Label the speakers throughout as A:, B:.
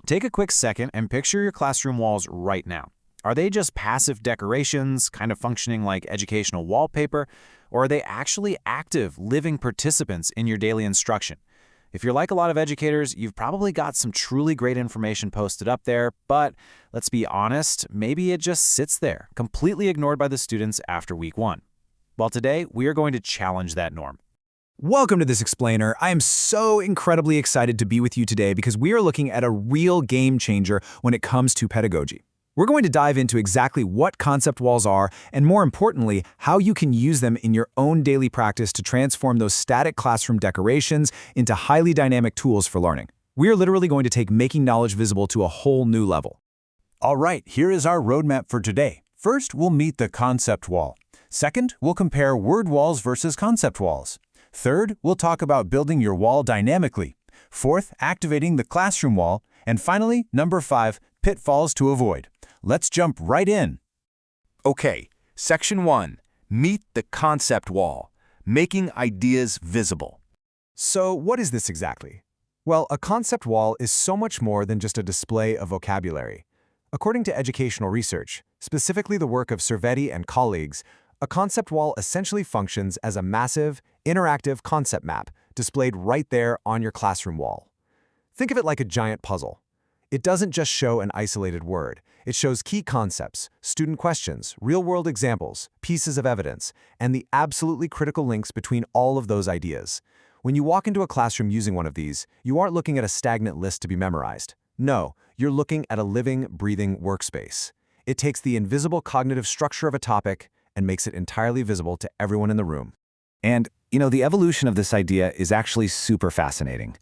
A: Take a quick second and picture your classroom walls right now. Are they just passive decorations, kind of functioning like educational wallpaper, or are they actually active, living participants in your daily instruction? If you're like a lot of educators, you've probably got some truly great information posted up there, but let's be honest, maybe it just sits there, completely ignored by the students after week 1. Well, today, we are going to challenge that norm.
B: Welcome to This Explainer. I am so incredibly excited to be with you today because we are looking at a real game changer when it comes to pedagogy. We're going to dive into exactly what concept walls are and, more importantly, how you can use them in your own daily practice to transform those static classroom decorations into highly dynamic tools for learning. We are literally going to take making knowledge visible to a whole new level.
C: All right, here is our roadmap for today. First, we'll meet the concept wall. Second, we'll compare word walls versus concept walls. Third, we'll talk about building your wall dynamically. Fourth, activating the classroom wall. And finally, number 5, pitfalls to avoid. Let's jump right in.
D: Okay, Section 1. Meet the concept wall. Making ideas visible.
B: So what is this exactly? Well, a concept wall is so much more than just a display of vocabulary. According to educational research, specifically the work of Cervetti and colleagues, a concept wall essentially functions as a massive, interactive concept map displayed right there on your classroom wall. Think of it like a giant puzzle. It doesn't just show an isolated word. It shows key concepts, student questions, real-world examples, pieces of evidence, and the absolutely critical links between all of those ideas. When you walk into a classroom using one of these, you aren't looking at a stagnant list to be memorized. No, you're looking at a living, breathing workspace. It takes the invisible cognitive structure of a topic and makes it entirely visible to everyone in the room.
E: And, the evolution of this idea is actually super fascinating.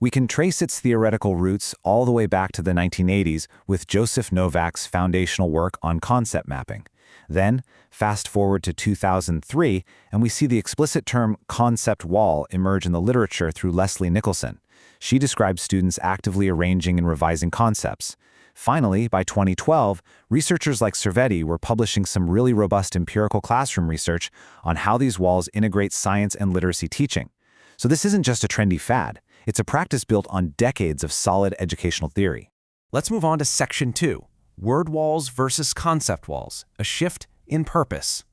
E: We can trace its theoretical roots all the way back to the 1980s with Joseph Novak's foundational work on concept mapping. Then, fast forward to 2003, and we see the explicit term concept wall emerge in the literature through Leslie Nicholson. She describes students actively arranging and revising concepts. Finally, by 2012, researchers like Cervetti were publishing some really robust empirical classroom research on how these walls integrate science and literacy teaching. So this isn't just a trendy fad. It's a practice built on decades of solid educational theory.
A: Let's move on to Section 2, word walls versus concept walls, a shift in purpose.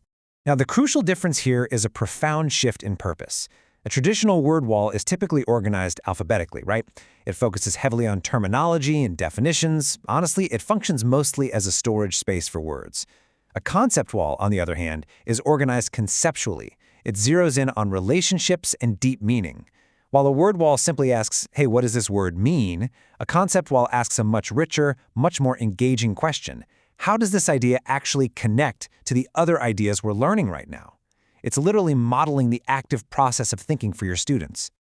B: Now, the crucial difference here is a profound shift in purpose. A traditional word wall is typically organized alphabetically, right? It focuses heavily on terminology and definitions. Honestly, it functions mostly as a storage space for words. A concept wall, on the other hand, is organized conceptually. It zeroes in on relationships and deep meaning. While a word wall simply asks, hey, what does this word mean? A concept wall asks a much richer, much more engaging question. How does this idea actually connect to the other ideas we're learning right now? It's literally modeling the active process of thinking for your students.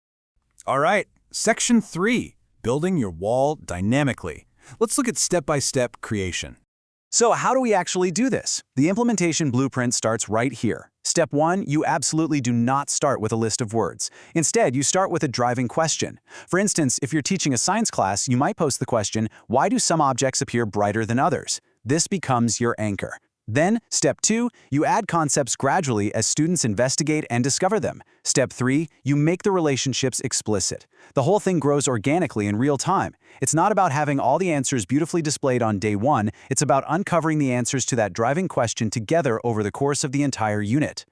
C: All right, Section 3. Building your wall dynamically. Let's look at step-by-step creation.
F: So how do we actually do this? The implementation blueprint starts right here. Step 1, you absolutely do not start with a list of words. Instead, you start with a driving question. For instance, if you're teaching a science class, you might pose the question, why do some objects appear brighter than others? This becomes your anchor. Then, Step 2, you add concepts gradually as students investigate and discover them. Step 3, you make the relationships explicit. The whole thing grows organically in real time. It's not about having all the answers beautifully displayed on day 1, it's about uncovering the answers to that driving question together over the course of the entire unit.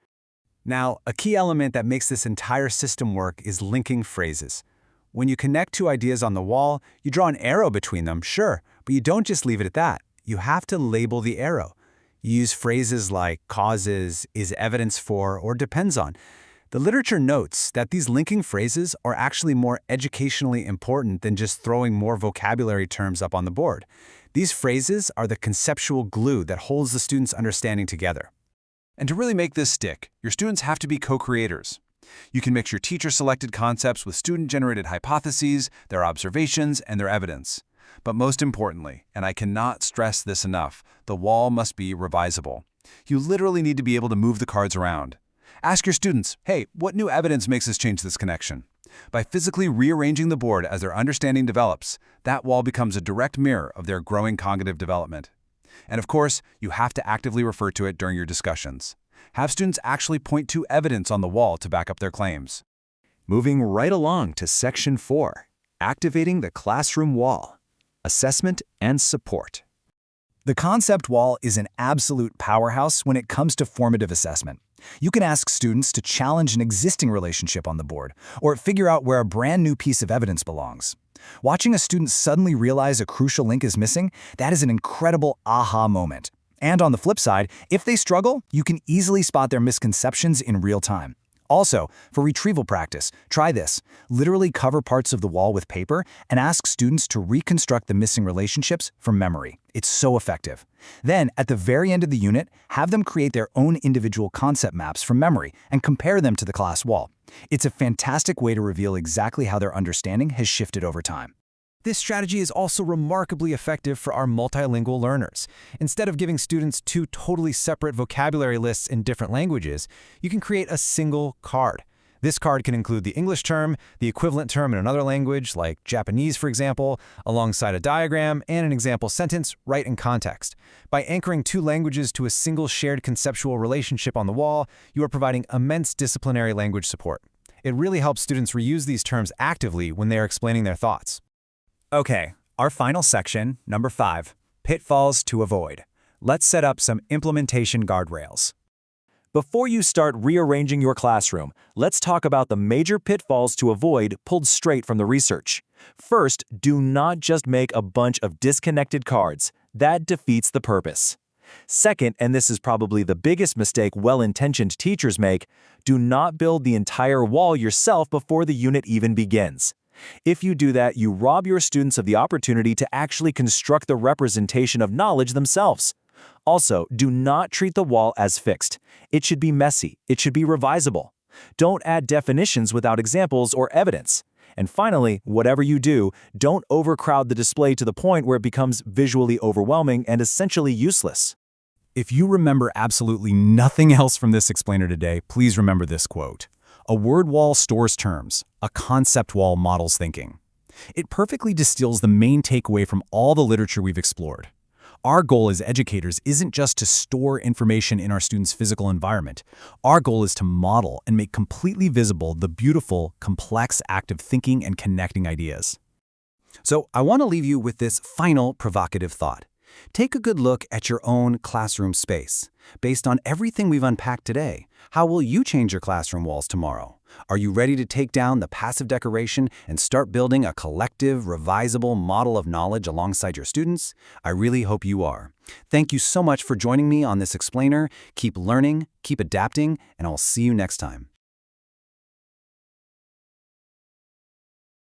B: Now, a key element that makes this entire system work is linking phrases. When you connect two ideas on the wall, you draw an arrow between them, sure, but you don't just leave it at that. You have to label the arrow. You use phrases like causes, is evidence for, or depends on. The literature notes that these linking phrases are actually more educationally important than just throwing more vocabulary terms up on the board. These phrases are the conceptual glue that holds the students' understanding together.
G: And to really make this stick, your students have to be co-creators. You can mix your teacher-selected concepts with student-generated hypotheses, their observations, and their evidence. But most importantly, and I cannot stress this enough, the wall must be revisable. You literally need to be able to move the cards around. Ask your students, hey, what new evidence makes us change this connection? By physically rearranging the board as their understanding develops, that wall becomes a direct mirror of their growing cognitive development. And of course, you have to actively refer to it during your discussions. Have students actually point to evidence on the wall to back up their claims.
E: Moving right along to Section 4, activating the classroom wall.
F: assessment, and support.
B: The concept wall is an absolute powerhouse when it comes to formative assessment. You can ask students to challenge an existing relationship on the board, or figure out where a brand new piece of evidence belongs. Watching a student suddenly realize a crucial link is missing, that is an incredible aha moment. And on the flip side, if they struggle, you can easily spot their misconceptions in real time. Also, for retrieval practice, try this. Literally cover parts of the wall with paper and ask students to reconstruct the missing relationships from memory. It's so effective. Then, at the very end of the unit, have them create their own individual concept maps from memory and compare them to the class wall. It's a fantastic way to reveal exactly how their understanding has shifted over time.
A: This strategy is also remarkably effective for our multilingual learners. Instead of giving students two totally separate vocabulary lists in different languages, you can create a single card. This card can include the English term, the equivalent term in another language, like Japanese, for example, alongside a diagram and an example sentence right in context. By anchoring two languages to a single shared conceptual relationship on the wall, you are providing immense disciplinary language support. It really helps students reuse these terms actively when they are explaining their thoughts.
B: Okay, our final section, number 5, pitfalls to avoid. Let's set up some implementation guardrails.
F: Before you start rearranging your classroom, let's talk about the major pitfalls to avoid pulled straight from the research. First, do not just make a bunch of disconnected cards. That defeats the purpose. Second, and this is probably the biggest mistake well-intentioned teachers make, do not build the entire wall yourself before the unit even begins. If you do that, you rob your students of the opportunity to actually construct the representation of knowledge themselves. Also, do not treat the wall as fixed. It should be messy. It should be revisable. Don't add definitions without examples or evidence. And finally, whatever you do, don't overcrowd the display to the point where it becomes visually overwhelming and essentially useless.
B: If you remember absolutely nothing else from this explainer today, please remember this quote. A word wall stores terms, a concept wall models thinking. It perfectly distills the main takeaway from all the literature we've explored. Our goal as educators isn't just to store information in our students' physical environment. Our goal is to model and make completely visible the beautiful, complex act of thinking and connecting ideas. So I want to leave you with this final provocative thought. Take a good look at your own classroom space. Based on everything we've unpacked today, how will you change your classroom walls tomorrow? Are you ready to take down the passive decoration and start building a collective, revisable model of knowledge alongside your students? I really hope you are. Thank you so much for joining me on this explainer. Keep learning, keep adapting, and I'll see you next time.